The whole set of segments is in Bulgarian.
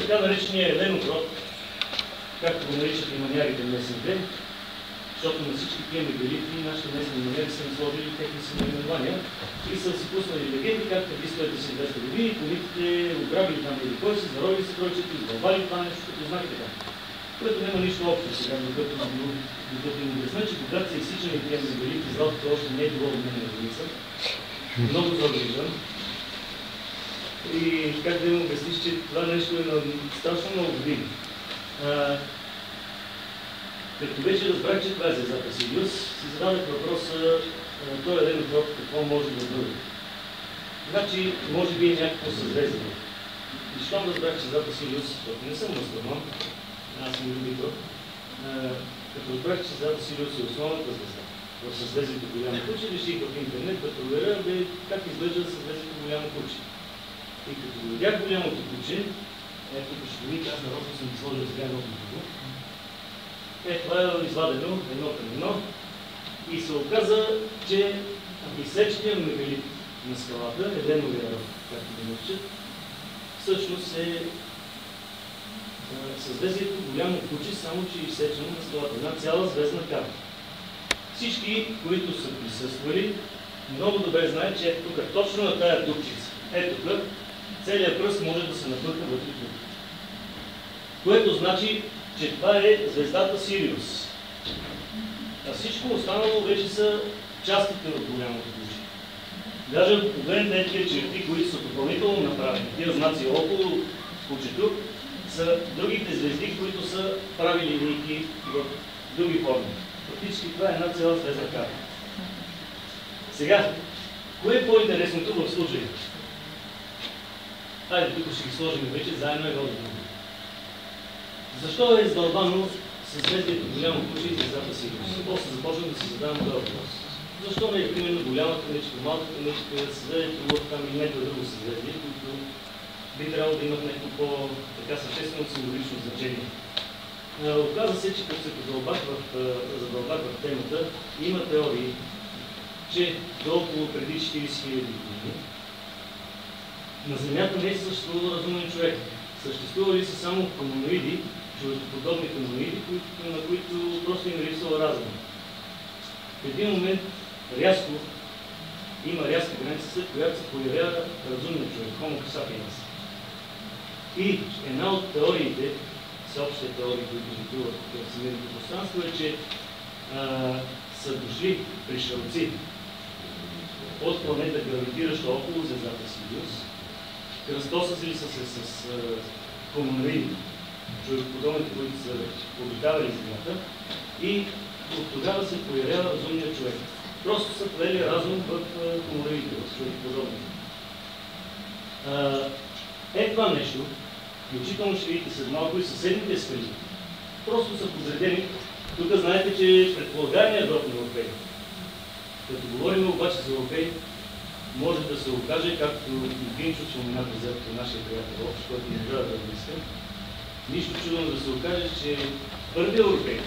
така наречения еленокрот, както го наричат и маниарите местните, защото на всички тия мегалити нашите местни маниари са сложили техни си наименования и са си пуснали легенди, както преди 110-200 години, комитите ограбили там или кой си, заровили се кройчето, избълбали това нещо, като знаете така. Което няма нищо общо сега, докато им обясня, че когато са изсичани тия мегалити, златото още не е било от мен на граница. Много забрижам. И как да им обясниш, че това нещо е на страшно много години. Като вече разбрах, че това е звездата Сириус, си зададах въпроса, той е един въпрос, какво може да бъде. Значи, може би е някакво съзвездие. И щом разбрах, че звездата Сириус, защото не съм астрономан, аз съм любител, като разбрах, че звездата Сириус е основната звезда в съзвездието Голямо куче, реших в интернет да проверя как изглежда съзвездието Голямо куче. И като видях Голямото куче, ето тук ще видите, аз нарочно съм ги сложил сега едно към друго. Това е извадено едно към едно и се оказа, че изсечения мегалит на скалата, Еленовия рог, както го наричат, всъщност е съзвездието Голямо куче, само че е изсечено на скалата. Една цяла звездна карта. Всички, които са присъствали, много добре знаят, че ето тук, точно на тая дупчица, ето тук, целият пръст може да се напъка вътре тук. Което значи, че това е звездата Сириус. А всичко останало вече са частите от Голямото куче. Даже погледнете тези черти, които са допълнително направени, тия знаци около кучето, са другите звезди, които са правили линейки в други форми. Фактически това е една цяла звездна карта. Сега, кое е по-интересното в случая? Хайде, тук ще ги сложим вече заедно едно до друго. Защо е издълбано съзвездието Голямо куче и звездата Сириус? После започвам да си задавам този въпрос. Защо не е примерно голямата мечка, малката мечка, съзвездието Лъв там и някакво друго съзвездие, които би трябвало да имат някакво по-съществено символично значение? Оказва се, че като се задълбах в темата, има теории, че до около преди 40 000 години на Земята не е съществувал разумен човек. Съществували са само хуманоиди, човекоподобни хуманоиди, на които просто им липсва разум. В един момент има рязка граница, след която се появява разумен човек, Homo sapiens. И една от теориите, всеобщите теории, които житуват в всемирното пространство, е, че са дошли пришелци от планета, гравитираща около звездата Сириус, кръстосали са се с хуманоиди, човекоподобните, които са обитавали Земята, и от тогава се появява разумният човек. Просто са плели разум в хуманоидите, в човекоподобните. Това нещо, включително ще видите след малко и съседните скали, просто са подредени. Тук знаете, че предполагаемият гроб на Орфей. Като говорим обаче за Орфей, може да се окаже, както и Гинчо спомена през нашия приятел Общ, който не трябва да днеска. Нищо чудно да се окаже, че първият Орфей,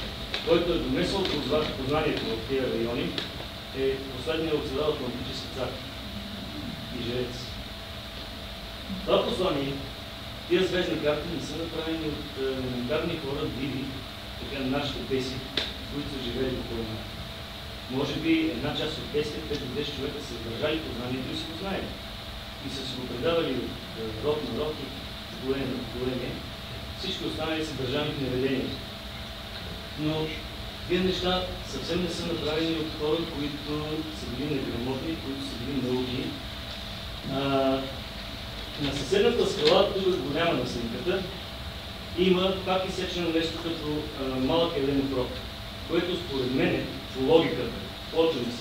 който е донесъл познанието в тези райони, е последният оцелял атлантически цар и жрец. Това послание, тия звездни карти не са направени от елементарни хора, диви, така нашите беси, които са живели около нас. Може би една част от 10-5 човека са държали познанието и си го знаят. И са си го предавали от род на род и поколение на поколение. Всички останали са държани в неведение. Но тия неща съвсем не са направени от хора, които са били неграмотни, които са били научни. На съседната скала, тук голяма на снимката, има пак изсечено нещо като малък еленокрот, което според мен, по логиката, почваме с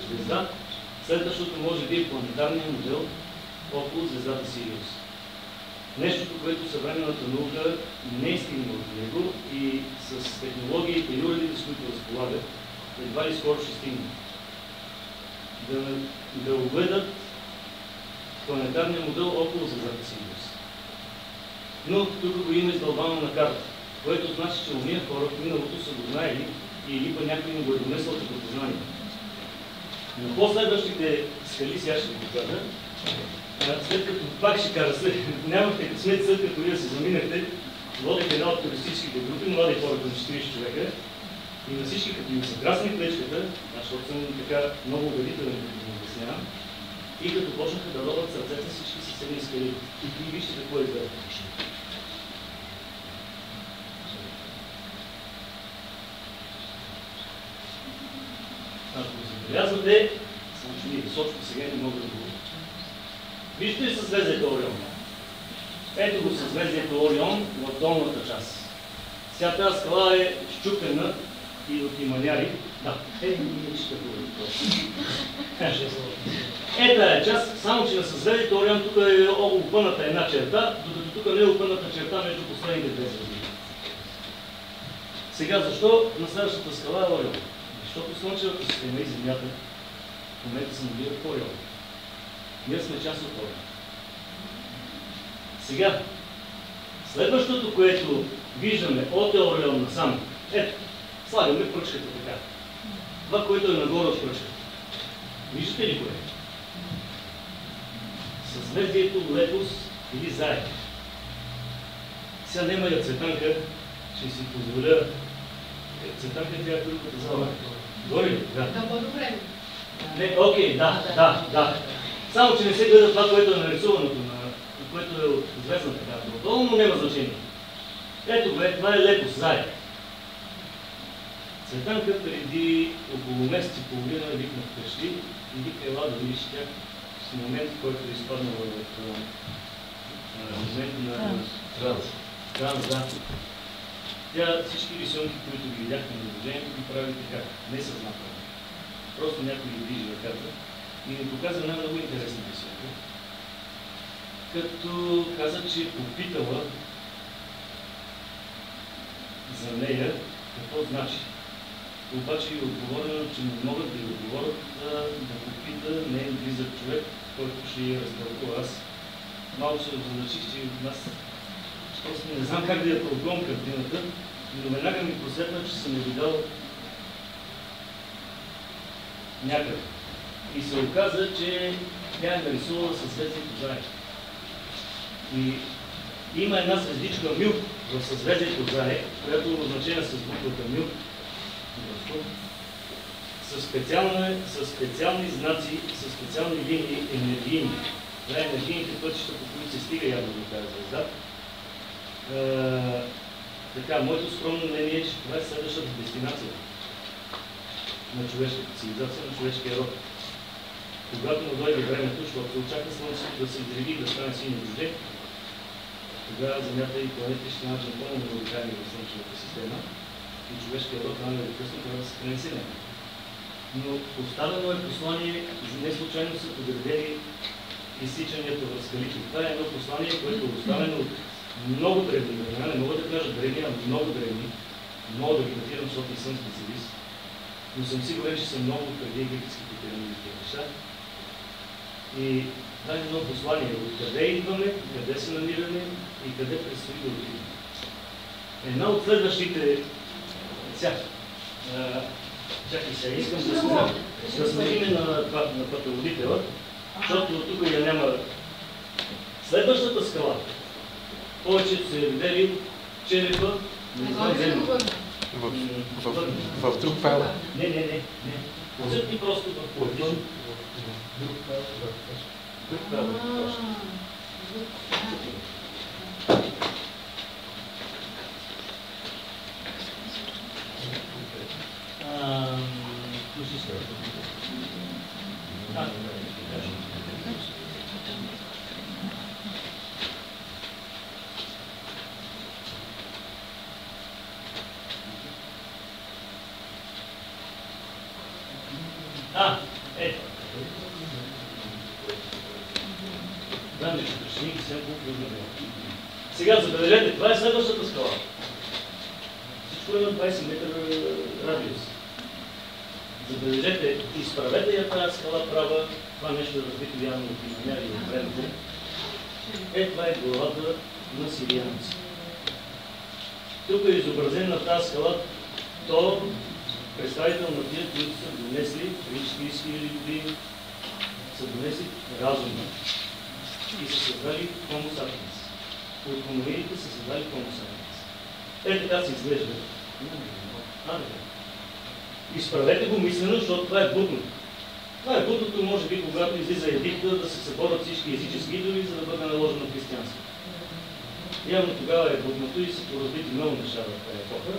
звезда, следващото може би е планетарният модел около звездата Сириус. Нещото, което съвременната наука не е стигнала от него и с технологиите и уредите, с които разполагат, едва ли скоро ще стигнат. Да огледат планетарния модел около звездата Сириус. Но тук го има издълбано на карта, което значи, че уния хора в миналото са го знаели или па някой му го е донесъл като познание. На последващите скали, сега ще ви покажа, След като, пак ще кажа, нямахте късмет, след като вие се заминахте, водих една от туристическите групи, млади хора към 40 човека, и на всички, като им се драсни плечката, защото съм така много убедителен, като го обяснявам, и като почнаха да робят сърцета, всички съседни скали. И вижте какво е изглежда. Ако го забелязвате, само че ние височко сега не мога да го... Вижте ли съзвездието Орион? Ето го съзвездието Орион в долната част. Сега тази скала е счупена и от иманяри. Да, ета е част, само че на съзвездието Орион тук е опъната една черта, докато тук не е опъната черта между последните две звезди. Сега защо на следващата скала е Орион? Защото Слънчевата система и Земята в момента се намират в Орион. Ние сме част от Орион. Сега, следващото, което виждаме от Орион насам, ето, слагаме пръчката така. Това, което е нагоре от пръчката. Виждате ли кое? Съзвездието Летос или Заек. Сега няма я Цветанка, ще си позволя. Цветанка тя е другата зала. Горе ли? Да. Да, по-добре. Не, окей, да. Само, че не се гледа това, което е нарисуваното, което е от звездната карта. Отдолу, но няма значение. Ето бе, това е Летос, Заек. Цветанка преди около месец и половина викна вкъщи и вика ела да видиш тях с момент, в който е изпаднала в момент на транс. Тя всички рисунки, които ги видяхме на изложението, ги прави така, несъзнателно. Просто някой ги движи ръката и ни показа една много интересна рисунка. Като каза, че попитала за нея какво значи. Обаче и отговорено, че не могат да й отговорят да попита нейн близък човек, който ще я разтълкува. Аз малко се озадачих, че от нас просто не знам как да я тълкувам картината, но веднага ми просветна, че съм я видял някъде. И се оказа, че тя е нарисувала съзвездието Заек. И има една звездичка Мюк в съзвездието Заек, която е обозначена с буквата Мюк, със специални знаци, със специални линии енергийни. Това е енергийните пътища, по които се стига явно до тази звезда. Така, моето скромно мнение е, че това е следващата дестинация на човешката цивилизация, на човешкия род. Когато му дойде времето, защото се очаква Слънцето да се изреди, да стане синьо божие, тогава Земята и планетите ще нямат напълно необичайни в Слънчевата система и човешкия род рано или късно трябва да се пренесе. Но поставено е послание, не случайно са подредени изсичанията в скалите. Това е едно послание, което е оставено от много древни времена, не мога да кажа древни, а много древни. Мога да ги датирам, защото не съм специалист, но съм сигурен, че са много преди египетските пирамиди тези неща. И това е едно послание. Откъде идваме, къде се намираме и къде предстои да отидем. Една от следващите... Чакай сега, искам да сменим на пътеводителя, защото тук я няма. Следващата скала. Повечето се е видели черепа на извънземно. В друг файл. Не. Отсъдни просто в поетично. Друг файл. Ето. Сега забележете, това е следващата скала. Всичко е на 20 метра радиус. Забележете, изправете я тази скала права, това нещо е разбито явно от инженери от времето. Това е главата на сирианци. Тук е изобразен на тази скала то представител на тия, които са донесли, преди 40 000 години, са донесли разума. и са създали Homo sapiens. От хомоидите са създали Homo sapiens. Така се изглежда. Изправете го мислено, защото това е бутното. Това е бутното, може би, когато излиза Египта, да се съборят всички езически идоли, за да бъде наложено християнство. Явно тогава е бутното и са поразбити много неща в тази епоха.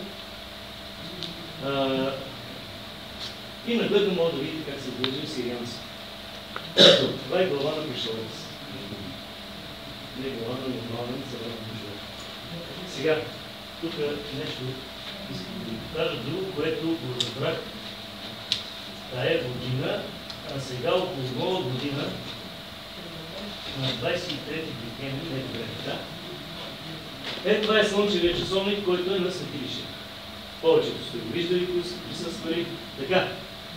И нагледно може да видите как се дължи сирианци. Това е глава на пришелец. Не глава на нормален съвременен човек. Сега, тук нещо искам да ви покажа друго, което го разбрах тая година, а сега около нова година, на 23 декември, не добре, да? Това е слънчевия часовник, който е на светилище. Повечето сте го виждали, които са присъствали. Така,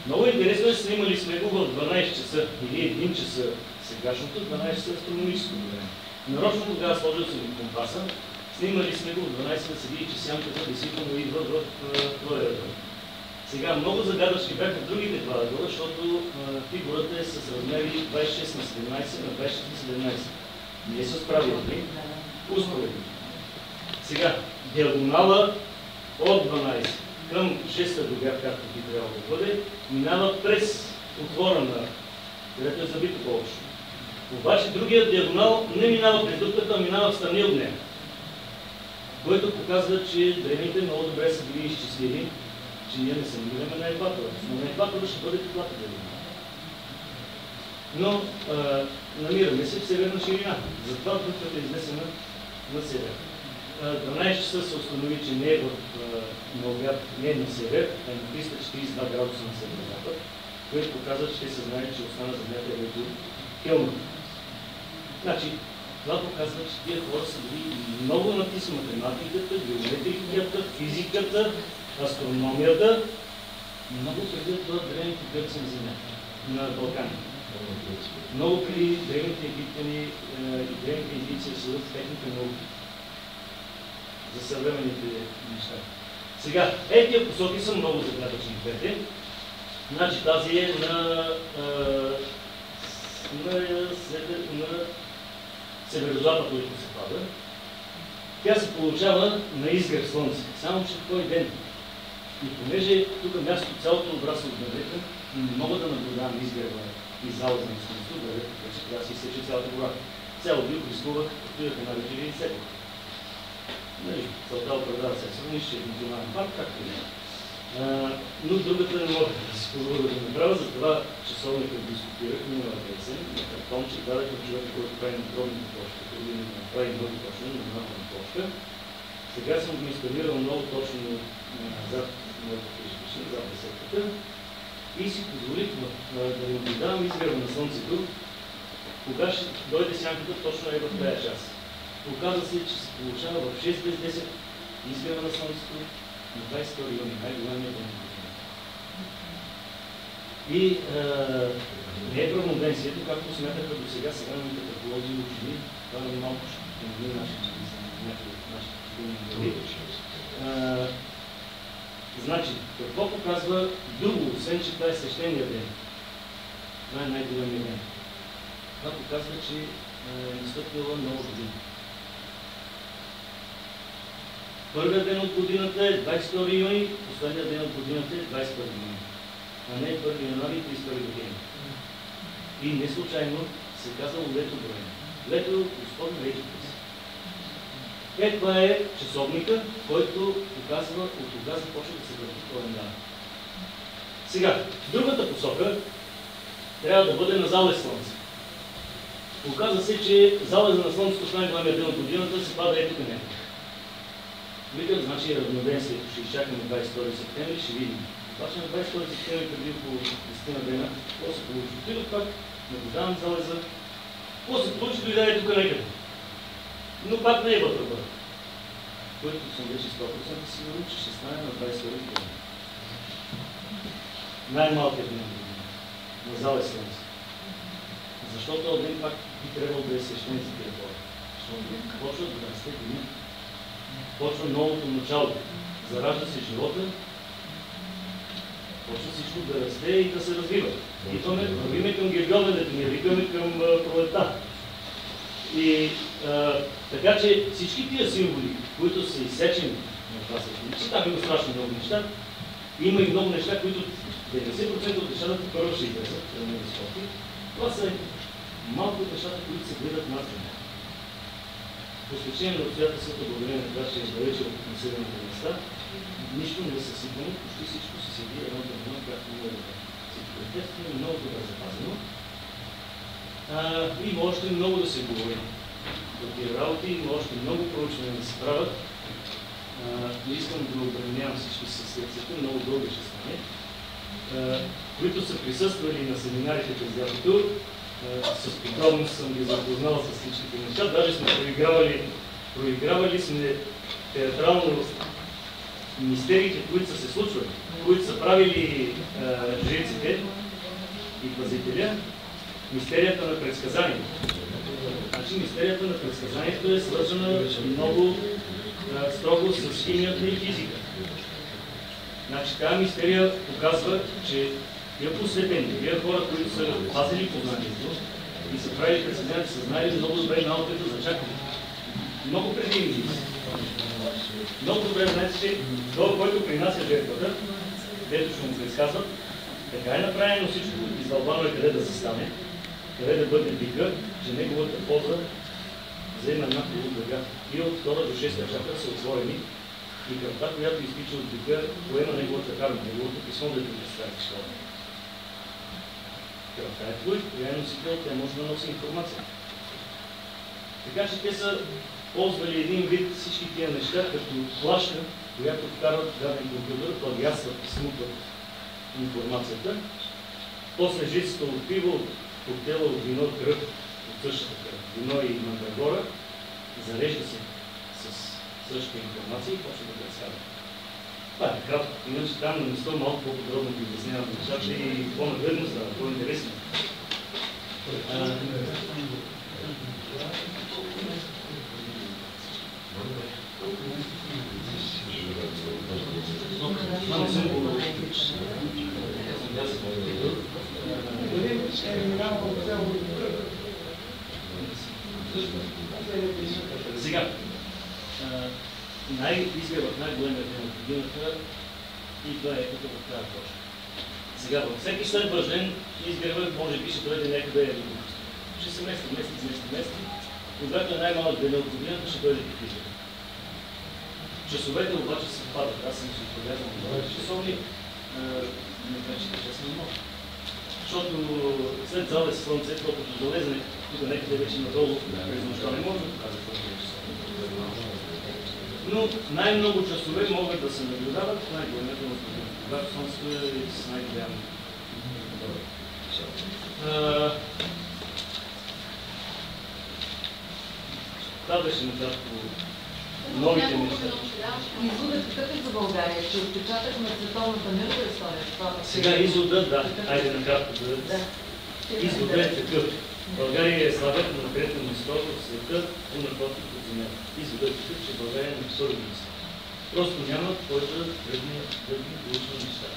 много интересно е, снимали сме го в 12 часа или 1 часа сегашното, 12 часа астрономическо време. Нарочно тогава сложил съм и компаса, снимали сме го в 12 да седи и че сянката действително идва в твоя ъгъл. Сега много загадъчни бяха другите два ъгъла, защото фигурата е с размери 26 на 17 на 26 на 17. Не са справили. Успоредно. Сега, диагонала от 12 към 6-та догар, както би трябвало да бъде, минава през отвора на, където е забито повече. Обаче другият диагонал не минава през дупката, а минава в страни от нея. Което показва, че древните много добре са били изчислили, че ние не се намираме на екватора. Но на екватора ще бъде каквато диагонал. Но намираме се в северна ширина. Затова дупката е изнесена на север. 12 часа се установи, че не е на обяд, не е на север, а на 342 градуса на северо-запад, което показва, че те се знаят, че остана земята е върху хелмата. Значи, това показва, че тия хора са били много натиса математиката, геометриката, физиката, астрономията, много преди това древните гърци на земята, на Балкани. Много преди древните египтяни и древните индийци да съдат техните науки за съвременните неща. Сега, тия посоки са много загадъчни двете. Значи тази е на северо-запад, който се пада. Тя се получава на изгрев слънце. Само че кой ден. И понеже тук място цялото обрасва от дървета, не мога да наблюдавам изгрева и залаза на слънцето, вече трябва да се изсече цялата гора. Цяло бил рискувах, отидах една вечер и изсекох. Целта оправдава се съвнищие, национален парк, както и не. Но другата не мога да си позволя да го направя, затова часовника дискутирах миналата есен, на картонче дадах на човека, който прави надробната почта, преди да направи много точно на надробна почта. Сега съм го инсталирал много точно назад зад десетката и си позволих да наблюдавам изгрева на слънцето, кога ще дойде сянката точно е в тази час. Оказва се, че се получава в 6 без 10 изгрева на слънцето на 22 юни, най-големия ден. И не е правомоденцията, както смятаха до сега съвременните технологии и учени, това е малко ще помогне нашите значи, какво показва друго, освен че това е свещения ден? Това е най-големия ден. Това показва, че е настъпила нова година. Първият ден от годината е 22 юни, последният ден от годината е 21 юни, а не 1 януари и 32 година. И не случайно се казва лето броене. Лето Господне речите си. Това е часовника, който показва от кога започва да се върти календар. Сега, другата посока трябва да бъде на залез слънце. Оказва се, че залеза на слънцето в най-големия ден от годината се пада ето към него. Викам, значи равноденствието ще изчакаме 22 септември, ще видим. Обаче на 22 септември, преди около 10 дена, какво се получи? Отидох пак, наблюдавам залеза. Какво се получи, дойде ето тук некъде. Но пак не е вътре. Който съм вече 100% сигурен, че ще стане на 22 дена. Най-малкият ден на залез слънце. Защото един пак би трябвало да е свещен за тия хора. Защото почва да расте деня. Почва новото начало. Заражда се живота. Почва всичко да расте и да се развива. И то не вървиме към гергьовенето, не викаме към пролета. И така че всички тия символи, които са изсечени на това също, там има страшно много неща, има и много неща, които 90% от нещата първо ще интересат. Това са малко от нещата, които се гледат на земя. По стечение на обстоятелствата, благодарение на това, че е далече от населените места, нищо не е съсипано, почти всичко се седи едно до едно, както е всичко естествено, много добре запазено. Има още много да се говори за тия работи, има още много проучвания да се правят. Не искам да обременявам всички със лекцията, много дълго ще стане, които са присъствали на семинарите през лятото. С подробност съм ги запознал с всичките неща. Даже сме проигравали сме театрално мистериите, които са се случвали, които са правили жреците и пазителя, мистерията на предсказанието. Значи мистерията на предсказанието е свързана много строго с химията и физика. Значи тази мистерия показва, че тия посветени, тия хора, които са пазили познанието и са правили предсказания, са знали много добре науката за чакане. Много преди им. Много добре знаете, че това, който принася жертвата, дето ще му предсказват, така е направено всичко, издълбано е къде да се стане, къде да бъде бика, че неговата поза взема една полудъга. И от 2 до 6 чакра са отворени и кръвта, която изтича от бика, поема неговата карма, неговото писмо, да ви представите това. Кръвта е твой, тя е носител, тя може да носи информация. Така че те са ползвали един вид всички тия неща, като флашка, която вкарват даден компютър, плагиатстват, смутват информацията. После жицата от пиво, от коктейла, от вино, кръв, от същата кръв, вино и мандрагора, зарежда се с същата информация и почва да предсказва. Това е кратко, иначе там на место малко по-подробно ги обяснявам нещата и по-наведно става, по-интересно. Сега, изгребът най-големия ден от годината и това е като в тази точка. Сега, във всеки следващ ден изгребът може би ще дойде някъде ще се мести. Когато е най-малък ден от годината, ще дойде в изгребът. Часовете обаче се падат. Аз съм си отбелязал на часовни, не вече честно много. Защото след залез слънце, когато залезне тук някъде вече надолу през нощта не може да покаже колко е часове. Но най-много часове могат да се наблюдават в най-големата на година, когато слънцето е с най-голям. Това беше накратко новите неща. Изводът какъв е за България? Че отпечатък на световната мирова история? Сега изводът, да. Айде накратко да. Изводът е такъв. България е славата на трето място в света по наркотик от земята. Изводът е такъв, че България е на второ място. Просто няма кой да тръгне получни неща.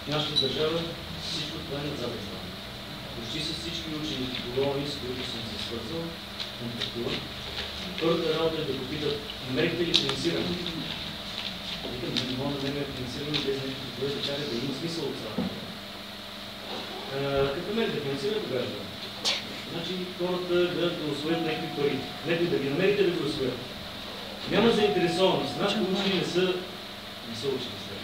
В нашата държава всичко това е надзабезно. Почти с всички учени колони, с които съм се свързал, контактувам. Първата работа е да го питат, намерихте ли финансиране? Не мога да намеря финансиране без нещо, което да каже да има смисъл от това. Като намерите финансиране, тогава да. Значи хората гледат да усвоят някакви пари. Нека да ги намерите да го усвоят. Няма заинтересованост. Нашите учени не са учени след.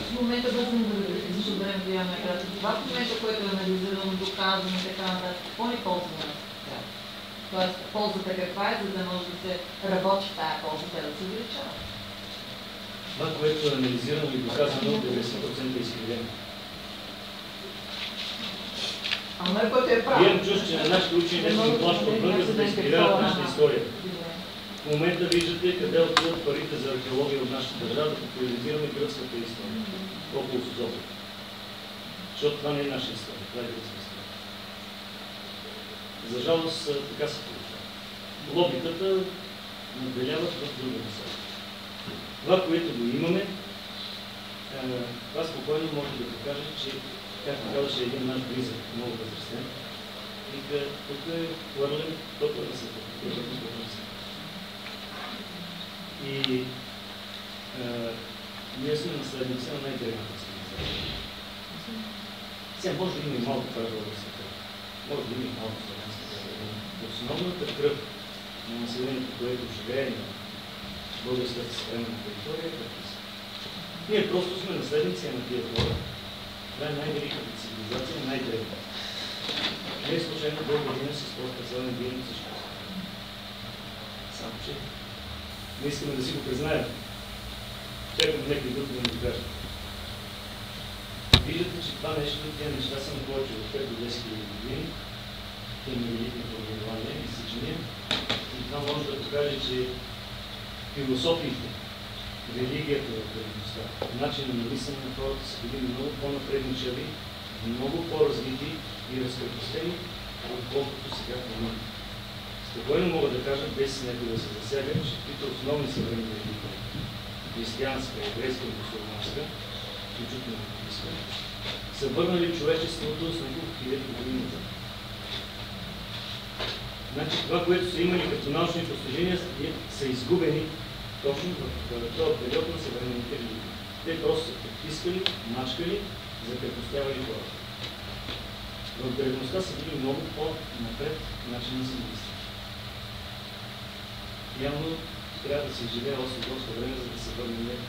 В момента бързам да видите, защото време да имаме кратко. Това в момента, което е анализирано, доказано и така нататък, какво ни ползва? Тоест, ползата каква е, за да може да се работи в тая полза, тя да се увеличава? Това, което е анализирано и доказано, 90% е изкривено. Ама който е прав. Имам чувство, че на нашите учени нещо ни плащат отвън, за да изкривяват нашата история. В момента виждате къде отиват парите за археология от нашата държава, да популяризираме гръцката история. Около Созопол. Защото това не е наша история, това е гръцка история. За жалост така се получава. Лобитата надделяват в друга насока. Това, което го имаме, това спокойно може да покаже, че, както казваше един наш близък, много възрастен, Вика, тук е хвърлен топър на света. И ние сме наследници на най-древната цивилизация. Сега може да има и малко правила в света. Може да има и малко славянска правила. Основната кръв на населението, което живее на българската съвременна територия е кърписа. Ние просто сме наследници на тия хора. Това е най-великата цивилизация, най-древна. Не е случайно България с по-специален биен всичко. Само че не искаме да си го признаем. Чакам някой друг да ни го каже. Виждате, че това нещо, тези неща са на повече от 5 до 10 000 години. Те има велики формирования и съчинения. И това може да покаже, че философиите, религията в древността, начинът на мислене на хората са били много по-напредничави, много по-развити и разкрепостени, отколкото сега в момента. Спокойно мога да кажа, без някой да се засяга, че трите основни съвременни религии, християнска, еврейска и мусулманска, включително буддистка, са върнали човечеството с няколко хиляди години. Значи това, което са имали като научни постижения, са изгубени точно в този период на съвременните религии. Те просто са притискали, мачкали, закрепостявали хората. В древността са били много по-напред начин на самомислене. Явно трябва да се изживее още доста време, за да се върнем,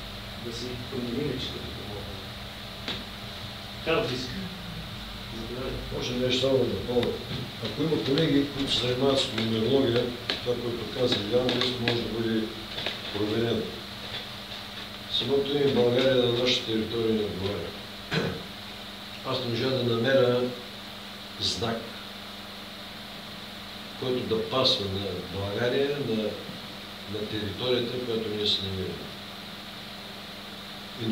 да си променим мечтата по мога. Карл Диск. Може нещо само да допълня. Ако има колеги, които се занимават с нумерология, това, което каза Ян, нещо може да бъде проверено. Самото име България на нашата територия не отговаря. Аз не можа да намеря знак, който да пасва на България, на територията, която ние се намираме. И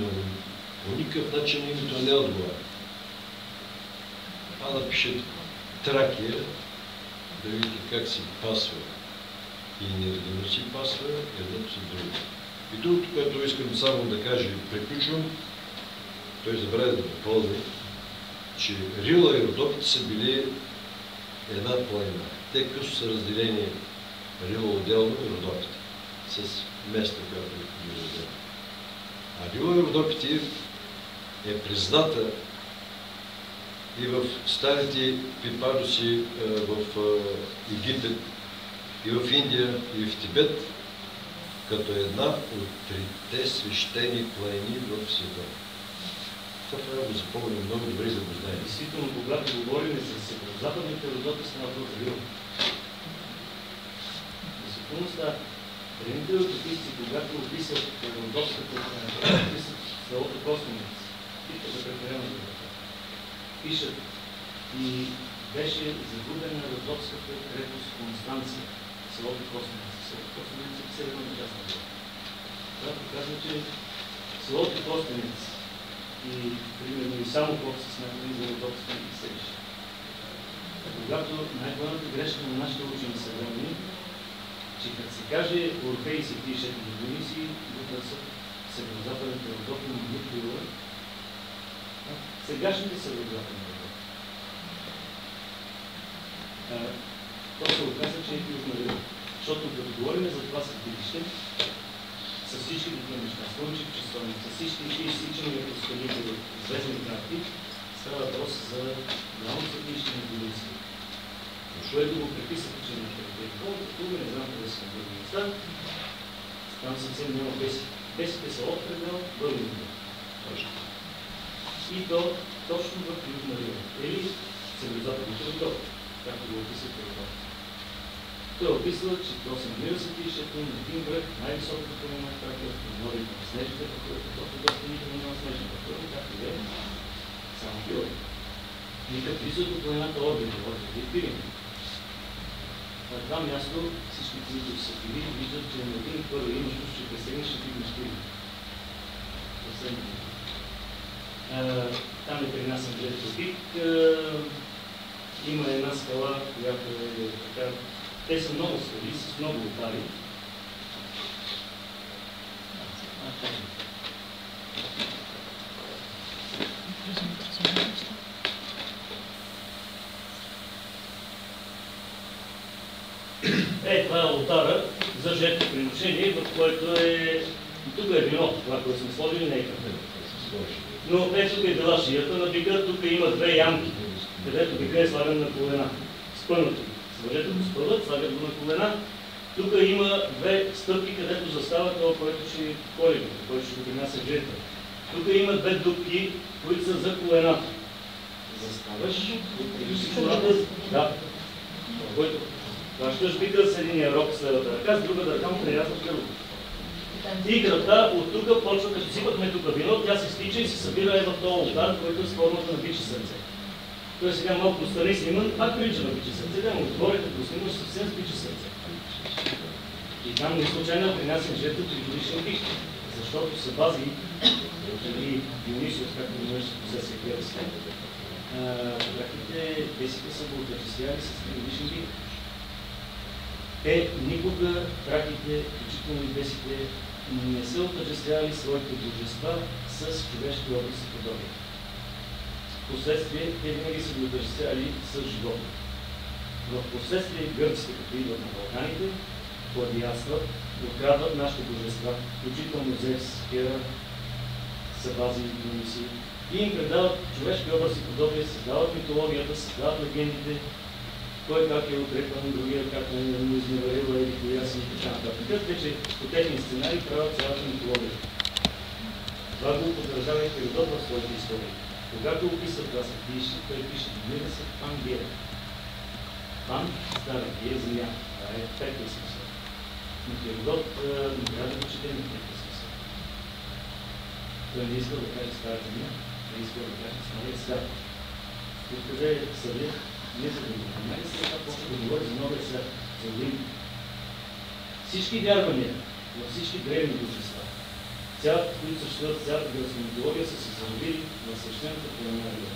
по никакъв начин името не отговаря. Напишете Тракия, да видите как си пасва и енергийно си пасва едното си друго. И другото, което искам само да кажа и приключвам, той забравя да допълни, че Рила и Родопите са били една планина. Те късно са разделени Рила отделно и Родопите с место, което ги разделя. А Рила и Родопите е призната и в старите пипадоси в Египет, и в Индия, и в Тибет, като една от трите свещени планини в света. Това трябва да го запомним много добре и да го знаем. Действително, когато говорим за северо-западните Родопи, става въпрос за Рила. Действително става. Древните родописци, когато описват Родопската, описват селото Костенец, пита за прекалено за пишат и беше загубена Родопската крепост Констанция, селото Костенец. Селото Костенец е в северната част на Родопа. Това показва, че селото Костенец и примерно и само колко се смятали за Родопска селище. Когато най-голямата грешка на нашите учени съвремени, че като се каже Орфей си пише на години си, да са северо-западните Родопи на Дмитриева, сегашните северо-западни Родопи. То се оказа, че е Южна Рила. Защото като говорим за това съдилище, с всички такива неща, слънчев часовник, с всички изсичания по скалите в звездни карти, става въпрос за голямо съдилище на Голински. Което го приписаха, че на територията, тук не знам къде са на други места, там съвсем няма беси. Бесите са от предел, Българина. И то точно в Южна Рила. Или северо-западните Родопи, както го описва Родопи. Той описва, че то се намира светилището на един връх, най-високата планина, както е в новите на снежните върхове, защото доста никога няма снежни върхове, както е само Биори. Никак близо до планината Орбит, и Пирин. На това място всички, които са били, виждат, че на един първо имаш, че пресегнеш, ще ти гощили. Там е при нас Анджелето Пик. Има една скала, която е така. Те са много скали, с много отари. това е алтара за жертвоприношение, в който е... Тук е виното, това, което сме сложили, не е кръвта. Но тук е била шията на бика, тук има две ямки, където бика е слаган на колена. Спънато. Свържете го, спъват, слагат го на колена. Тук има две стъпки, където застава това, който ще коли, който ще го принася жертва. Тук има две дупки, които са за колената. Заставаш, отпрежиш колата, да, който хващаш бика с единия рог с левата ръка, с другата ръка му прирязваш гърлото. Тиграта от тук почва, като сипахме тук вино, тя се стича и се събира в този алтар, който е с формата на биче сърце. Той сега малко страни сниман, пак прилича на биче сърце, да му отгоре, като снимаш съвсем с биче сърце. И там не случайно принасям жертва 3-годишен бик, защото са бази, или Дионисиус, както говориш в посесия Клевеска, практите бесите са го отъчислявали с 3-годишен бик. Те никога, практите, включително и бесите, не са отъждествявали своите божества с човешки образ и подобие. Впоследствие те винаги са ги отъждествявали с животни. В последствие гърците, като идват на Балканите, плагиатстват, открадват нашите божества, включително Зевс, Хера, Сабази и Диониси, и им предават човешки образ и подобие, създават митологията, създават легендите, кой как е отрекван, другия как е му изневерила или коя си и така нататък. Вече по техни сценарии правят цялата митология. Това го поддържава и Херодот в своите истории. Когато описва това се пише, той пише, намира се Пангея. Пан стара Гея земя. Това е петия смисъл. Но Херодот не трябва да чете на петия смисъл. Той не иска да каже стара земя, не иска да каже стария свят. Откъде съдя, не за да го намери, сега почва да говори за новия свят, за Олимп. Всички вярвания във всички древни божества, които съществуват в цялата гръцка митология, са се заровили в свещената планина Рио.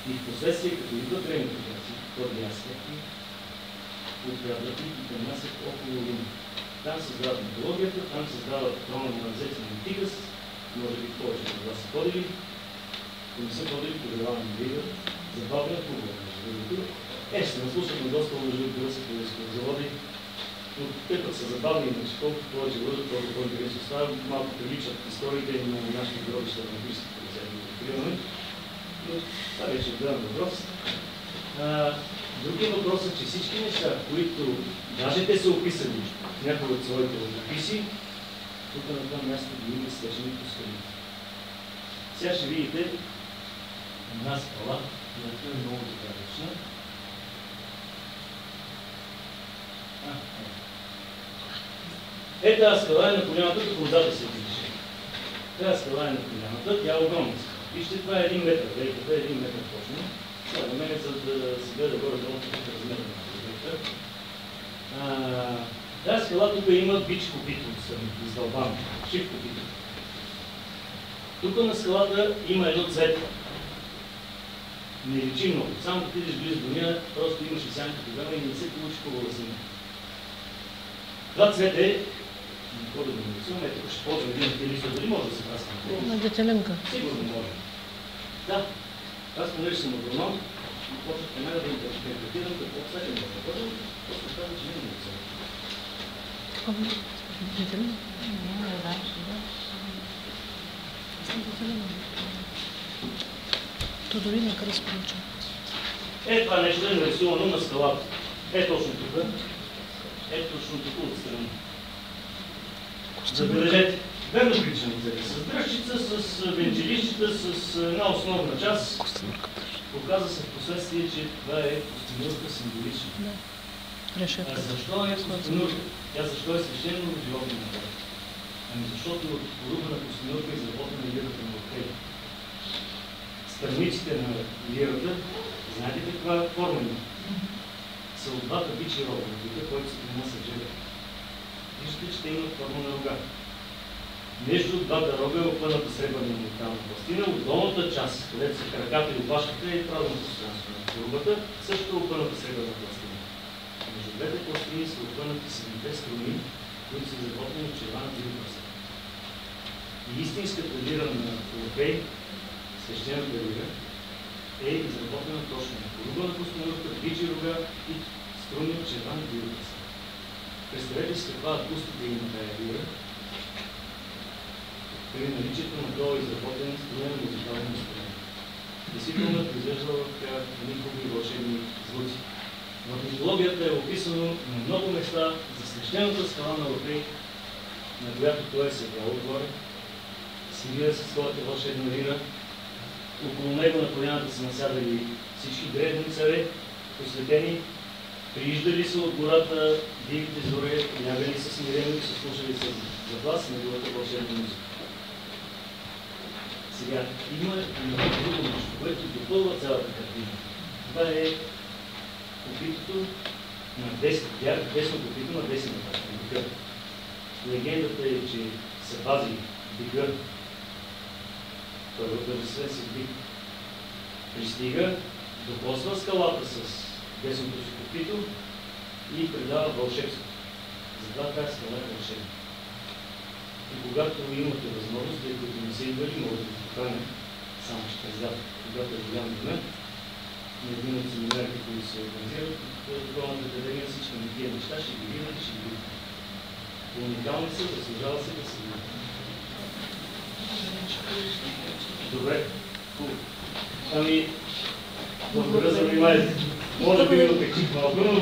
И в последствие, като идват древните гръци, плагиатстват и открадват и принасят около Олимп. Там създават митологията, там създават трона на Зевс на Тигас, може би повече от вас са ходили, ако не са ходили, подававаме видео, забавно е хубаво. Ще наслушахме доста лъжи от гръцките заводи, но те пък са забавни, иначе колкото повече лъжат, толкова по-интересно става, малко приличат историите на нашите гробища на Христите, да вземем да откриваме. Но това вече е отделен въпрос. Другият въпрос е, че всички неща, които даже те са описани в някои от своите описи, тук на това място ги има свечени по скали. Сега ще видите една скала, която е много загадъчна. Тази скала е на колямата, като водата се движи. Тази скала е на колямата, тя е огромна скала. Вижте, това е 1 метър, вейката е 1 метър точно. Това на мен е за да се гледа горе-долу какъв размер на вейката. Тази скала тук има бич копито, издълбан, шив копито. Тук на скалата има едно цвете. Не личи много. Само да отидеш близо до нея, просто имаш и сянка тогава и не се получи хубава сина. Това цвете е... Какво да го нарисуваме? Ето ще ползвам един от тези листове. Дали може да се праска на това? На детеленка. Сигурно може. Да. Аз понеже съм агроном и почвах веднага да интерпретирам какво всеки може да бъде, просто казвам, че не е нарисувам. Детеленка? То дори не къде сполуча. Това нещо е нарисувано на скалата. Точно тук. Точно тук отстрани. Забележете. Верно прилича на цели. С дръжчица, с венчелищата, с една основна част. Показва се в последствие, че това е костенурка символична. Защо е костенурка? Защо е свещено животно на това? Защото от поруба на костенурка е изработена лирата на Орфей. Страниците на лирата, знаете каква форма има? Са от двата бичи рога, който се принася жена. Виждате, че те имат форма на рога. Между двата рога е опъната сребърна монтална пластина. От долната част, където са краката и опашката, е празно пространство на порубата, също е опъната сребърна пластина. Между двете пластини са опънати 7 струни, които са изработени от червена биопроса. И истинската лира на Орфей, свещената лира, е изработена точно на поруба на костенурка, бичи рога и струни от червена биопроса. Представете си каква акустика има тая вира при наличието на това изработен струен музикален инструмент. Действително е произвеждала така едни хубави вълшебни звуци. В митологията е описано на много места за свещената скала на Орфей, на която той е седял отгоре, свирил със своята вълшебна лира. Около него на поляната са насядали всички древни царе, посветени, прииждали са от гората дивите зоре, лягали са смирено и са слушали с глас неговата вълшебна музика. Сега, има и друго нещо, което допълва цялата картина. Това е копитото на десно копито на десната бика. Легендата е, че се пази бика, първосвен си бик, пристига, докосва скалата с десното си копито и предава вълшебство. Затова тази скала е вълшебна. И когато имате възможност, тъй като не са идвали, може да покане, само ще през когато е голям деня, на един от семинарите, които се организират, от Околната академия, всички на тия неща ще ги видят и ще ги видят. Уникални са, заслужава се да се видят. Добре, хубаво. Ами, благодаря за вниманието. Може би да отекчих малко, но...